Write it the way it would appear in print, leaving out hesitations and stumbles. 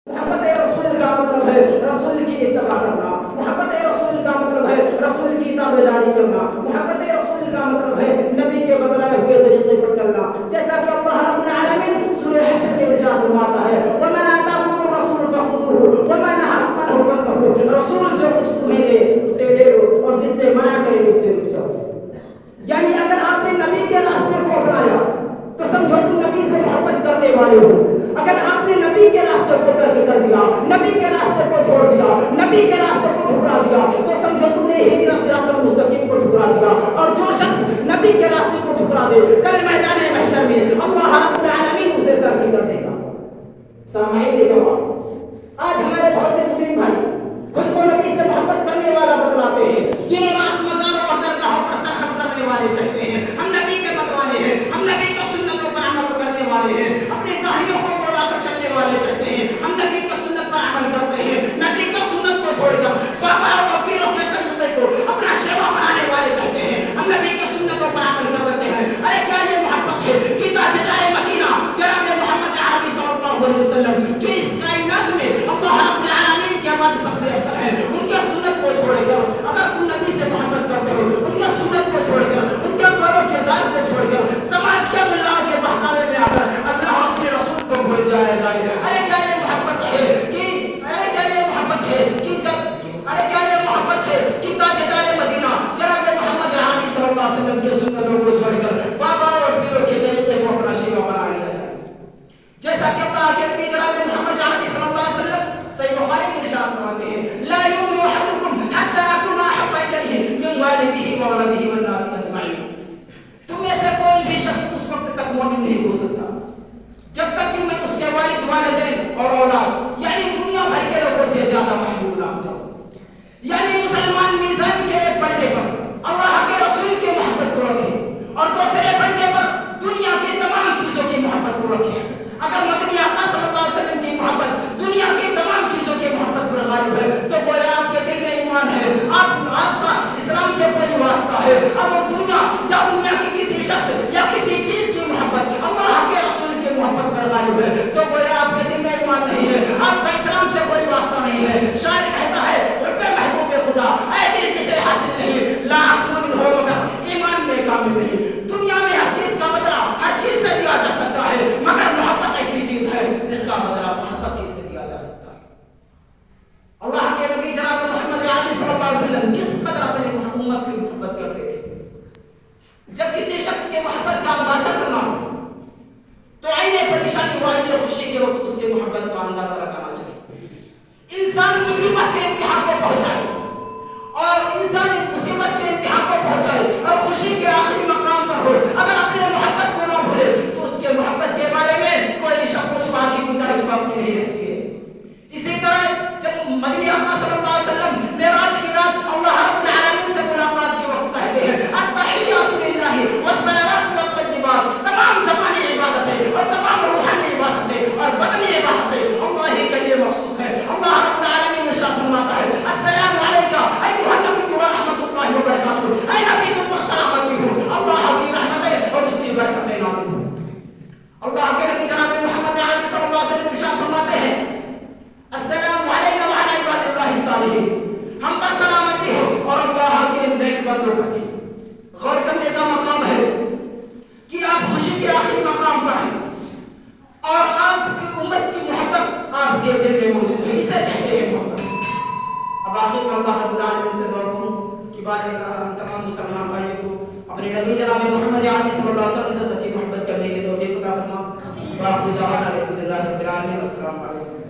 محبت رسول کا مطلب ہے رسول کی اتباع کرنا. محبت رسول کا مطلب ہے رسول کی تابعداری کرنا. محبت رسول کا مطلب ہے نبی کے بتلائے ہوئے طریقے پر چلنا. جیسا کہ اللہ رب العالمین سورہ حشر میں ارشاد فرماتا ہے وَمَا آتَاكُمُ الرَّسُولُ فَخُذُوهُ وَمَا نَهَاكُمْ عَنْهُ فَانتَهُوا. رسول جو کچھ تمہیں دے اسے لے لو اور جس سے منع کرے اس سے رک جاؤ. یعنی اگر آپ نے نبی کے راستے کو اپنایا تو سمجھو تم نبی سے محبت کرنے والے ہو. اگر آپ نے نبی کے راستے کو ترک کر دیا, نبی کے راستے کو چھوڑ دیا, نبی کے راستے کو ٹھکرا دیا تو سمجھو تم نے اہدنا الصراط المستقیم کو ٹھکرا دیا. اور جو شخص نبی کے راستے کو ٹھکرا دے کل میدان محشر میں اللہ رب العالمین اسے ترک کر دے گا. سامعین جواب, آج ہمارے بہت سے مسلم بھائی خود کو نبی سے محبت کرنے والا بتلاتے ہیں, دن رات مزاروں اور درگاہوں پر سرخم کرنے والے کہتے ہیں ہم نبی کے متوانے ہیں, ہم نبی کی سنتوں پر عمل کرنے والے ہیں, اپنی داڑھیوں کو مڑا کر چلنے والے کہتے ہیں ہم نبی کی سنت پر عمل کرتے ہیں, نبی کی سنت کو چھوڑ کر بابا اور پیروں کے طریقے کو اپنا شیوا بنانے والے کہتے ہیں ہم نبی کی سنتوں پر عمل کرتے ہیں. ارے کیا یہ محبت ہے کہ تاجدار مدینہ جناب محمد عربی صلی اللہ علیہ وسلم جو اس کائنات میں اللہ رب العالمین کے بعد سب سے افضل ہے, ان کے سنت کو چھوڑ کر اگر تم نبی سے محبت کرتے ہو ان کے سنت کو چھوڑ کر ان کے قول و کردار کو چھوڑ کر سماج کے ملا کے بہکاوے میں آ کر اللہ اپنے رسول کو بھول جایا جائے. ارے کیا یہ محبت ہے کہ ارے کیا یہ محبت ہے کہ ارے کیا یہ محبت ہے کہ تاجدار مدینہ جناب محمد عربی صلی اللہ علیہ وسلم کی سنتوں کو چھوڑ کر بابا اور پیروں کے طریقے کو اپنا شیوا بنا لیا جائے. جیسا کہ اللہ کے نبی جناب محمد عربی صلی اللہ علیہ وسلم صحیح بخاری میں ارشاد فرماتے ہیں لا يؤمن احدكم حتى اكون احب اليه من والده وولده والناس اجمعين. تم میں سے کوئی بھی شخص اس وقت تک مومن نہیں ہو سکتا جب تک کہ میں اس کے والد والدین اور اولاد یعنی دنیا بھر کے لوگوں سے زیادہ محبوب نہ ہو جاؤں. یعنی مسلمان میزان کے ایک پلڑے پر اللہ کے رسول کی محبت کو رکھے اور دوسرے پلڑے پر دنیا کی تمام چیزوں کی محبت کو رکھے. اگر مدنی آقا صلی اللہ علیہ وسلم کی محبت دنیا کی تمام چیزوں کی محبت پر غالب ہے تو گویا آپ کے دل میں ایمان ہے, آپ کا اسلام سے کوئی واسطہ ہے. اب دنیا یا دنیا کی کسی شخص یا کسی چیز کی محبت اللہ کے رسول کی محبت پر غالب ہے تو گویا آپ کے دل میں ایمان نہیں ہے, آپ کا اسلام سے کوئی واسطہ نہیں ہے. شاعر کہتا ہے حب محبوب خدا اے دل جسے حاصل نہیں لاکھ مومن ہو مگر ایمان میں کامل نہیں. دنیا میں ہر چیز کا بدلہ ہر چیز سے دیا جا سکتا ہے مگر محبت ایسی چیز ہے جس کا بدلہ محبت ہی سے دیا جا سکتا ہے. اللہ کے نبی جناب محمد عربی صلی اللہ علیہ وسلم کس قدر اپنی امت سے محبت کرتے تھے. جب کسی شخص کے محبت کا اندازہ کرنا ہو تو عین پریشانی و عین خوشی کے وقت اس کے محبت کا اندازہ لگانا چاہیے. انسان مصیبت کے انتہا کو پہنچائے اور انسان مصیبت کے انتہا کو پہنچائے اور خوشی کے آخری مقام پر ہو اگر اپنے محبت کو نہ بھولے تو اس کے محبت کے بارے میں کوئی شک و شبہ کی گنجائش باقی نہیں رہتی ہے. اسی طرح جب مدنی آقا صلی اللہ علیہ وسلم معراج کی رات اللہ رب العالمین سے ملاقات کے وقت کہتے ہیں التحیات للہ والصلوات والطیبات, تمام زبانی عبادتیں اور تمام روحانی عبادتیں اور بدنی عبادتیں اللہ ہی کے لیے مخصوص ہیں. اللہ رب العالمین ارشاد فرماتا ہے السلام علیکم ایھا النبی ورحمۃ اللہ وبرکاتہ, اے نبی تم پر سلامتی ہو, اللہ کی رحمتیں اور اس کی برکتیں نازل ہوں. اللہ کے نبی جناب محمد عربی صلی اللہ علیہ وسلم ارشاد فرماتے ہیں السلام علیکم وعلی عباد اللہ الصالحین, ہم پر سلامتی ہو اور اللہ کے نیک بندوں پر. غور کرنے کا مقام ہے کہ آپ خوشی کے آخری مقام پر ہیں اور آپ کی امت کی محبت آپ کے دل میں موجود ہے, اسے کہتے ہیں محبت. اب آخر میں اللہ رب العالمین سے دعا کروں کہ بار تمام مسلمان بھائیوں کو اپنے نبی جناب محمد عربی صلی اللہ علیہ وسلم سے سچی محبت کرنے کی توفیق عطا فرما. وآخر دعوانا الحمدللہ رب العالمین. السلام علیکم.